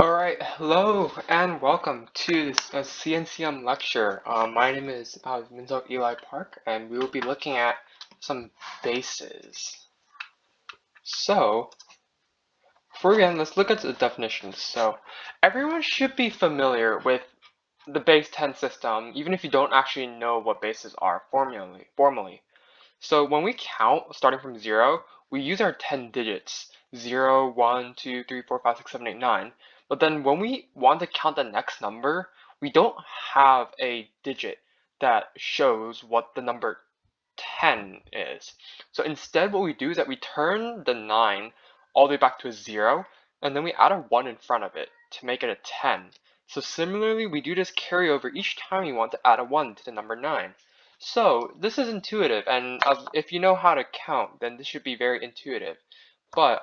Alright, hello and welcome to this CNCM lecture. My name is Minzo Eli Park, and we will be looking at some bases. So, before we begin, let's look at the definitions. So, everyone should be familiar with the base 10 system, even if you don't actually know what bases are formally. So, when we count, starting from 0, we use our 10 digits. 0, 1, 2, 3, 4, 5, 6, 7, 8, 9. But then when we want to count the next number, we don't have a digit that shows what the number 10 is. So instead what we do is that we turn the 9 all the way back to a 0, and then we add a 1 in front of it to make it a 10. So similarly, we do this carry over each time we want to add a 1 to the number 9. So this is intuitive, and if you know how to count, then this should be very intuitive. But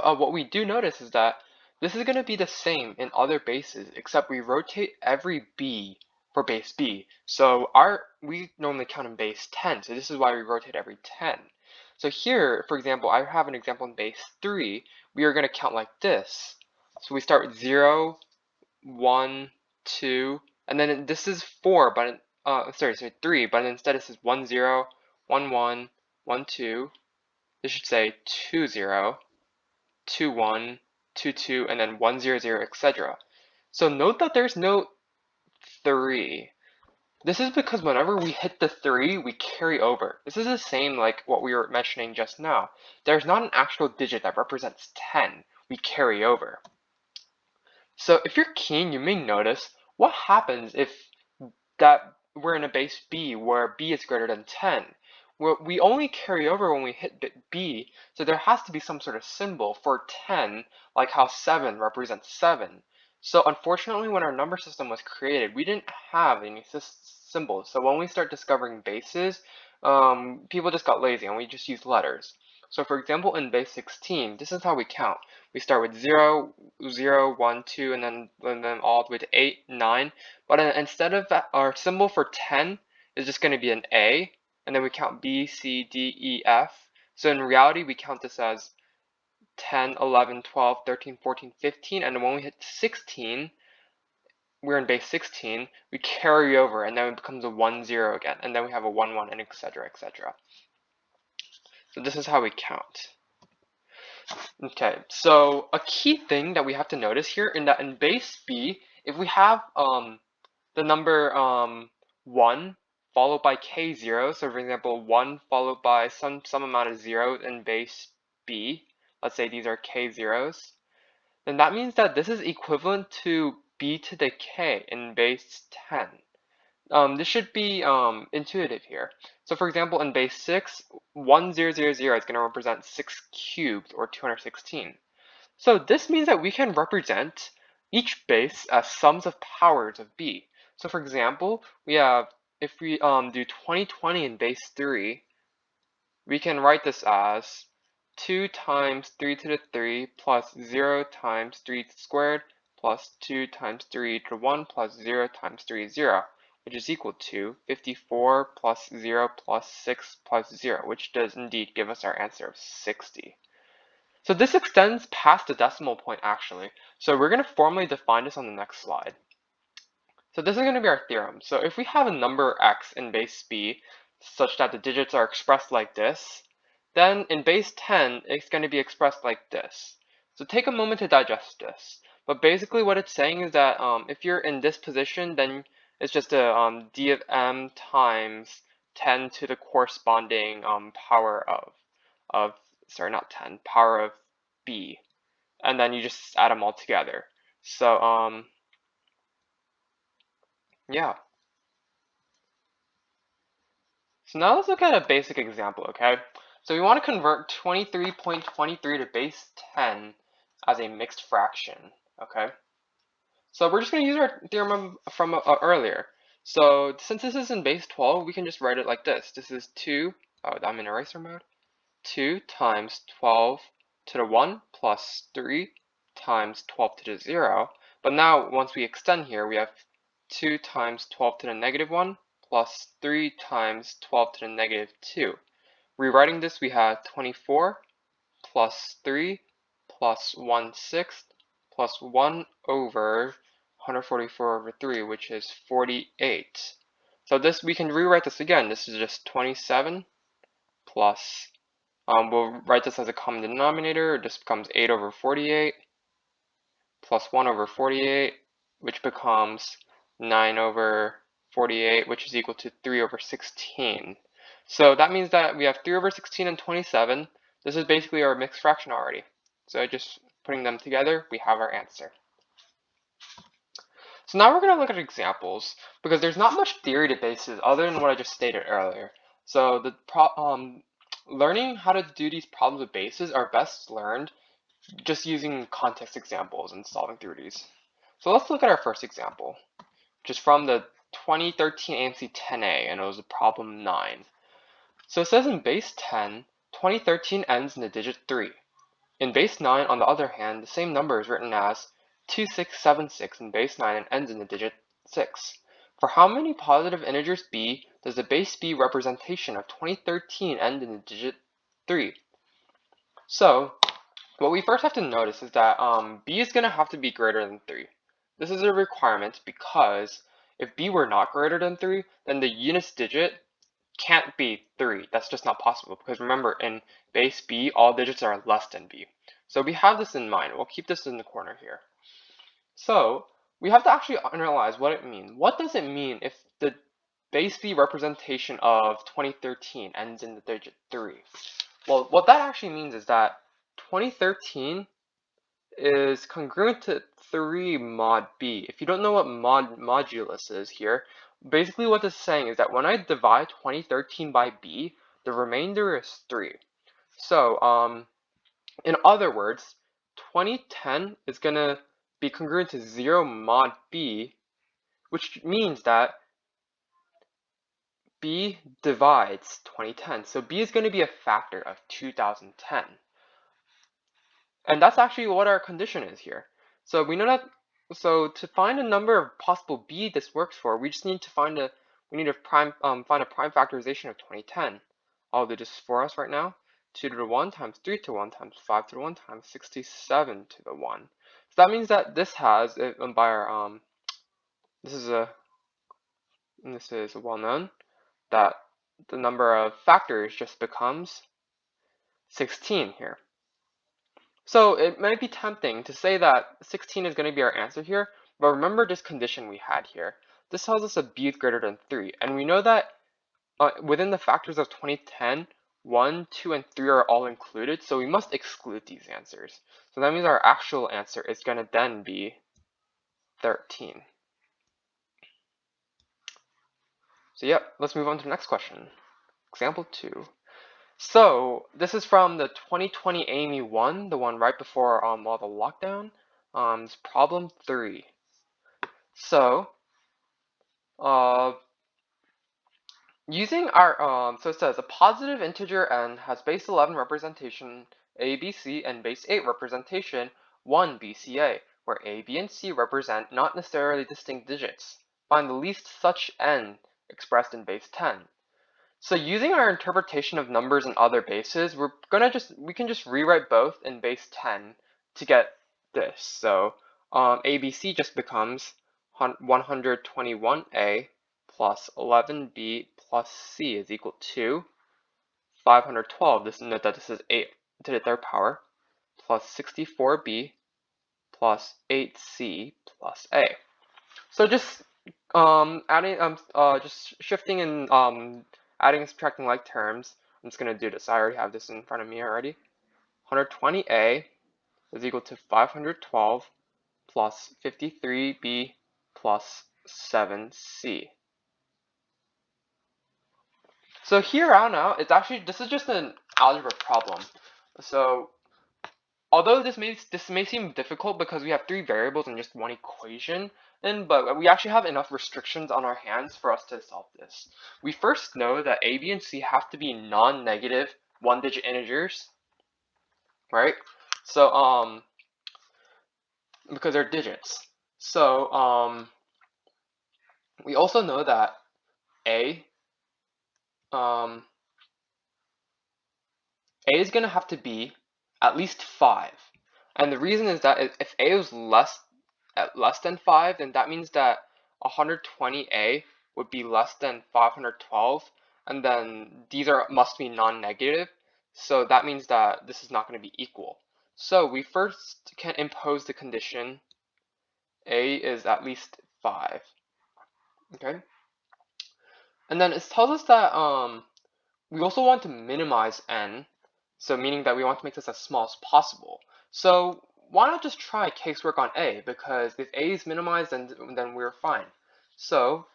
what we do notice is that this is going to be the same in other bases, except we rotate every b for base b. So we normally count in base 10, so this is why we rotate every 10. So here, for example, I have an example in base 3. We are going to count like this. So we start with 0, 1, 2, and then this is 4, but sorry, 3, but instead this is 1, 0, 1, 1, 1, 2. This should say 2, 0, 2, 1, 2, 2, and then 1, 0, 0, etc. So note that there's no 3. This is because whenever we hit the 3, we carry over. This is the same like what we were mentioning just now. There's not an actual digit that represents 10. We carry over. So if you're keen, you may notice what happens if that we're in a base b where b is greater than 10. We only carry over when we hit bit b, so there has to be some sort of symbol for 10, like how 7 represents 7. So unfortunately, when our number system was created, we didn't have any symbols. So when we start discovering bases, people just got lazy and we just used letters. So for example, in base 16, this is how we count. We start with 0, 0, 1, 2, and then all the way to 8, 9. But instead of that, our symbol for 10 is just going to be an A, and then we count B, C, D, E, F. So in reality, we count this as 10, 11, 12, 13, 14, 15, and then when we hit 16, we're in base 16, we carry over, and then it becomes a 1, 0 again, and then we have a 1, 1, and etc., etc. So this is how we count. Okay, so a key thing that we have to notice here in that in base B, if we have the number 1 followed by k0, so for example 1 followed by some amount of zeros in base B, let's say these are k0s, then that means that this is equivalent to b to the k in base 10. This should be intuitive here. So for example, in base 6, 1000 is going to represent 6 cubed, or 216. So this means that we can represent each base as sums of powers of b. So for example, we have, if we do 2020 in base 3, we can write this as 2 times 3 to the 3 plus 0 times 3 squared plus 2 times 3 to the 1 plus 0 times 3 is 0, which is equal to 54 plus 0 plus 6 plus 0, which does indeed give us our answer of 60. So this extends past the decimal point actually. So we're going to formally define this on the next slide. So this is going to be our theorem. So if we have a number x in base b such that the digits are expressed like this, then in base 10 it's going to be expressed like this. So take a moment to digest this. But basically what it's saying is that if you're in this position, then it's just a d of m times 10 to the corresponding power of sorry, not 10, power of b, and then you just add them all together. So yeah. So now let's look at a basic example, okay? So we want to convert 23.23 to base 10 as a mixed fraction, okay? So we're just going to use our theorem from earlier. So since this is in base 12, we can just write it like this. This is 2, oh, I'm in eraser mode. 2 times 12 to the 1 plus 3 times 12 to the 0. But now, once we extend here, we have 2 times 12 to the negative 1 plus 3 times 12 to the negative 2. Rewriting this, we have 24 plus 3 plus 1/6 plus 1 over 144 over 3, which is 48. So this, we can rewrite this again. This is just 27 plus, we'll write this as a common denominator. It just becomes 8 over 48 plus 1 over 48, which becomes 9 over 48, which is equal to 3 over 16. So that means that we have 3 over 16 and 27. This is basically our mixed fraction already. So just putting them together, we have our answer. So now we're going to look at examples, because there's not much theory to bases other than what I just stated earlier. So learning how to do these problems with bases are best learned just using context examples and solving through these. So let's look at our first example, which is from the 2013 AMC 10A, and it was problem 9. So it says in base 10, 2013 ends in the digit 3. In base 9, on the other hand, the same number is written as 2676 in base 9 and ends in the digit 6. For how many positive integers b does the base b representation of 2013 end in the digit 3? So what we first have to notice is that b is going to have to be greater than 3. This is a requirement because if b were not greater than 3, then the units digit can't be 3. That's just not possible, because remember, in base b, all digits are less than b. So we have this in mind. We'll keep this in the corner here. So we have to actually analyze what it means. What does it mean if the base b representation of 2013 ends in the digit 3? Well, what that actually means is that 2013 is congruent to 3 mod b. If you don't know what modulus is here, basically what this is saying is that when I divide 2013 by b, the remainder is 3. So in other words, 2010 is going to be congruent to 0 mod b, which means that b divides 2010. So b is going to be a factor of 2010. And that's actually what our condition is here. So we know that, so to find a number of possible b this works for, we just need to find a prime factorization of 2010. I'll do this for us right now. 2 to the 1 times 3 to the 1 times 5 to the 1 times 67 to the 1. So that means that this has, by our, this is well known, that the number of factors just becomes 16 here. So it might be tempting to say that 16 is going to be our answer here, but remember this condition we had here. This tells us that b is greater than 3, and we know that within the factors of 2010, 1, 2, and 3 are all included, so we must exclude these answers. So that means our actual answer is going to then be 13. So yep, let's move on to the next question. Example 2. So this is from the 2020 AME 1, the one right before all the lockdown. It's problem 3. So using our so it says a positive integer n has base 11 representation a, b, c, and base 8 representation 1, b, c, a, where a, b, and c represent not necessarily distinct digits. Find the least such n expressed in base 10. So using our interpretation of numbers and other bases, we can just rewrite both in base 10 to get this. So ABC just becomes 121A plus 11B plus C is equal to 512. Note that this is 8 to the third power plus 64B plus 8C plus A. So just just shifting and adding and subtracting like terms. I'm just going to do this. I already have this in front of me already. 120A is equal to 512 plus 53B plus 7C. So here on out, this is just an algebra problem. So although this may seem difficult because we have 3 variables and just 1 equation, but we actually have enough restrictions on our hands for us to solve this. We first know that a, b, and c have to be non-negative 1-digit integers, right? So because they're digits. So we also know that a is going to have to be at least 5. And the reason is that if a is less than 5, then that means that 120a would be less than 512, and then these must be non-negative, so that means that this is not going to be equal. So we first can impose the condition a is at least 5. Okay, and then it tells us that we also want to minimize n, so meaning that we want to make this as small as possible. So why not just try casework on a, because if a is minimized, then we're fine. So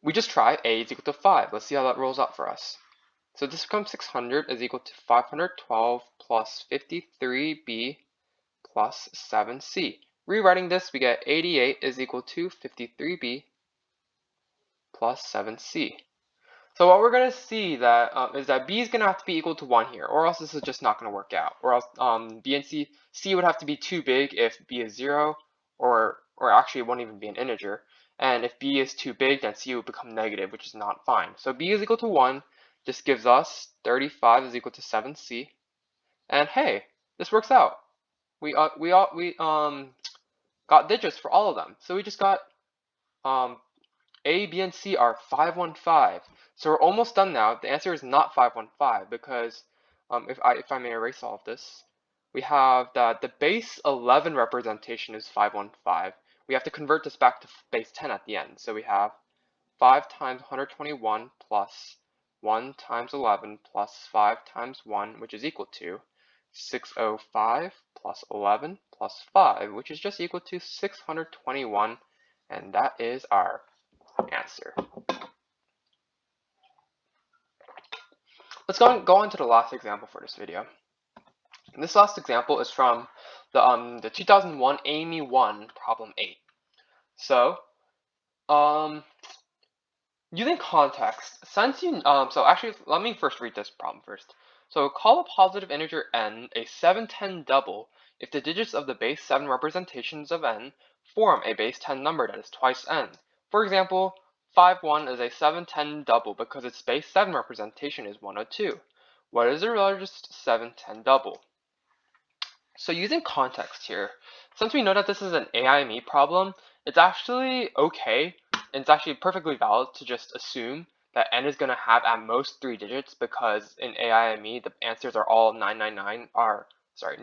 we just try a is equal to 5. Let's see how that rolls out for us. So this becomes 600 is equal to 512 plus 53b plus 7c. Rewriting this, we get 88 is equal to 53b plus 7c. So what we're going to see that is that b is going to have to be equal to 1 here, or else this is just not going to work out. Or else b and c would have to be too big if b is 0, or actually it won't even be an integer. And if b is too big, then c would become negative, which is not fine. So b is equal to 1. This gives us 35 is equal to 7c. And hey, this works out. We got digits for all of them. So we just got A, B, and C are 515. So we're almost done now. The answer is not 515 because if I may erase all of this, we have that the base 11 representation is 515. We have to convert this back to base 10 at the end. So we have 5 times 121 plus 1 times 11 plus 5 times 1, which is equal to 605 plus 11 plus 5, which is just equal to 621, and that is our answer. Let's go on to the last example for this video. And this last example is from the 2001 Amy 1 problem 8. So using context, since you so actually let me first read this problem first. So call a positive integer n a 710 double if the digits of the base 7 representations of n form a base 10 number that is twice n. For example, 51 is a 710 double because its base 7 representation is 102. What is the largest 710 double? So using context here, since we know that this is an AIME problem, it's actually okay, and it's actually perfectly valid to just assume that n is going to have at most 3 digits, because in AIME the answers are all 999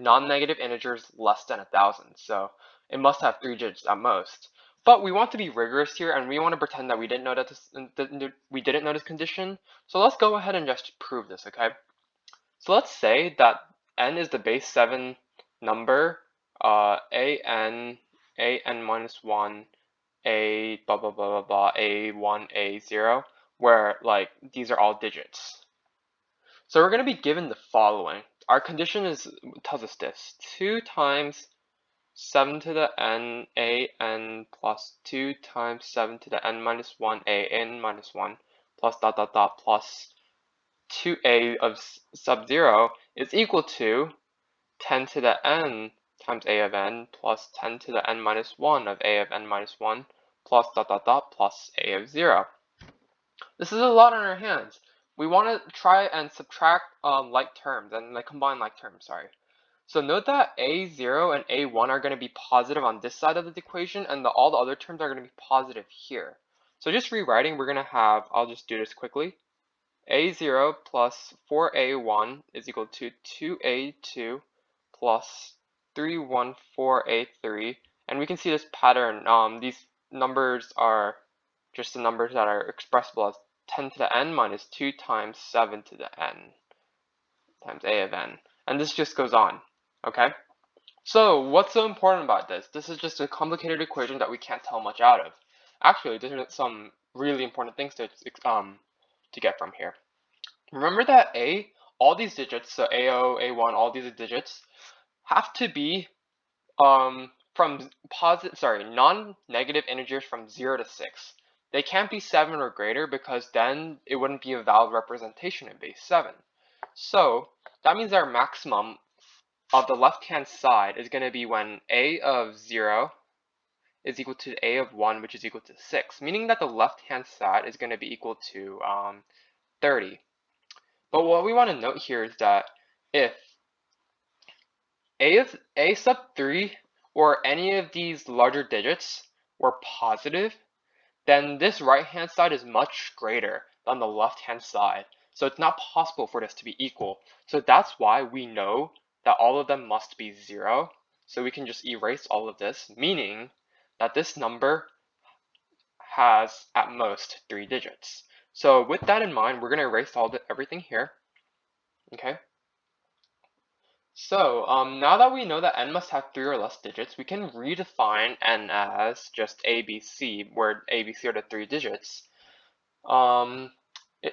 non-negative integers less than 1,000, so it must have 3 digits at most. But we want to be rigorous here, and we want to pretend that we didn't know this condition. So let's go ahead and just prove this, okay? So let's say that n is the base 7 number, an minus 1, a blah blah blah blah blah, a1, a0, where like these are all digits. So we're going to be given the following. Our condition tells us this: 2 times 7 to the n an plus 2 times 7 to the n minus 1 an minus 1 plus dot dot dot plus 2a of sub 0 is equal to 10 to the n times a of n plus 10 to the n minus 1 of a of n minus 1 plus dot dot dot plus a of 0. This is a lot on our hands. We want to try and subtract like terms and combine like terms, sorry. So note that a0 and a1 are going to be positive on this side of the equation, and all the other terms are going to be positive here. So just rewriting, we're going to have, I'll just do this quickly. a0 plus 4a1 is equal to 2a2 plus 314a3, and we can see this pattern. These numbers are just the numbers that are expressible as 10 to the n minus 2 times 7 to the n times a of n, and this just goes on. Okay, so what's so important about this? This is just a complicated equation that we can't tell much out of. Actually, there are some really important things to get from here. Remember that all these digits, so a0, a1, all these digits have to be from non-negative integers from 0 to 6. They can't be 7 or greater, because then it wouldn't be a valid representation in base 7. So that means our maximum of the left-hand side is going to be when a of 0 is equal to a of 1, which is equal to 6, meaning that the left-hand side is going to be equal to 30. But what we want to note here is that if a sub 3 or any of these larger digits were positive, then this right-hand side is much greater than the left-hand side. So it's not possible for this to be equal. So that's why we know that all of them must be 0. So we can just erase all of this, meaning that this number has at most 3 digits. So with that in mind, we're going to erase everything here. Okay. So now that we know that n must have 3 or less digits, we can redefine n as just ABC, where ABC are the 3 digits.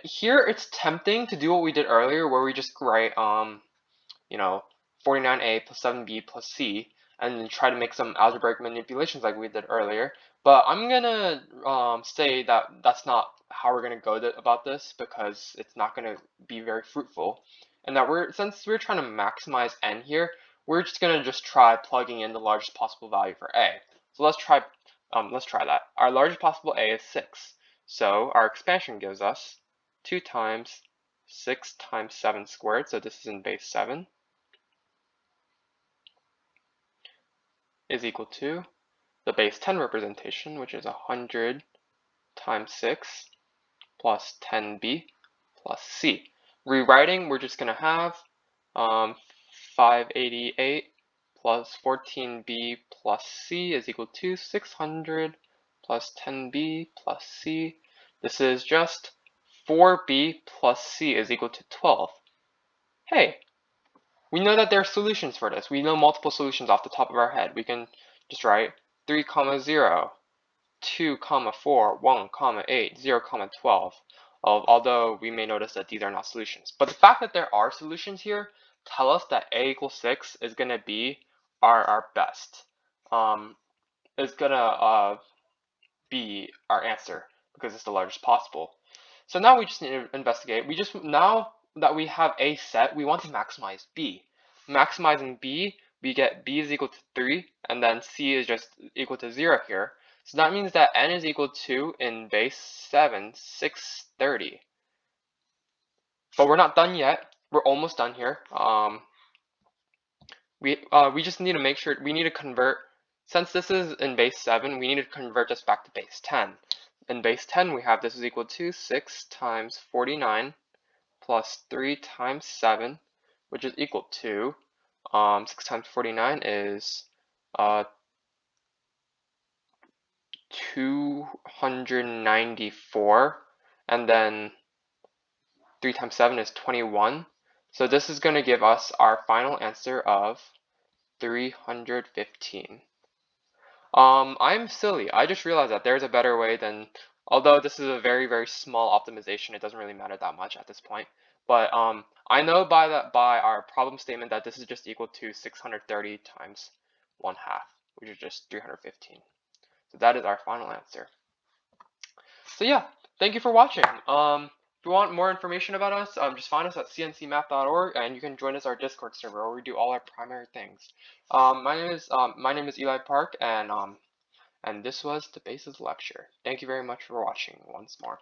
Here it's tempting to do what we did earlier, where we just write 49a plus 7b plus c, and then try to make some algebraic manipulations like we did earlier. But I'm gonna say that that's not how we're gonna go about this, because it's not gonna be very fruitful, and that since we're trying to maximize n here, we're just gonna try plugging in the largest possible value for a. So let's try that. Our largest possible a is 6. So our expansion gives us 2 times 6 times 7 squared, so this is in base 7, is equal to the base 10 representation, which is 100 times 6 plus 10b plus c. Rewriting, we're just going to have 588 plus 14b plus c is equal to 600 plus 10b plus c. This is just 4b plus c is equal to 12. Hey, we know that there are solutions for this. We know multiple solutions off the top of our head. We can just write 3, 0, 2, 4, 1, 8, 0, 12. Although we may notice that these are not solutions. But the fact that there are solutions here tell us that a equals 6 is going to be our best. Is going to be our answer because it's the largest possible. So now we just need to investigate. Now that we have a set, we want to maximize b. Maximizing b, we get b is equal to 3, and then c is just equal to 0 here. So that means that n is equal to, in base 7, 630. But we're not done yet. We're almost done here. We just need to make sure, we need to convert, since this is in base 7, we need to convert this back to base 10. In base 10, we have this is equal to 6 times 49 plus 3 times 7, which is equal to, 6 times 49 is 294, and then 3 times 7 is 21. So this is going to give us our final answer of 315. I'm silly. I just realized that there's a better way than, although this is a very, very small optimization, it doesn't really matter that much at this point. But I know by our problem statement that this is just equal to 630 times 1/2, which is just 315. So that is our final answer. So yeah, thank you for watching. If you want more information about us, just find us at cncmath.org, and you can join us our Discord server where we do all our primary things. My name is Eli Park, and this was the Bases lecture. Thank you very much for watching once more.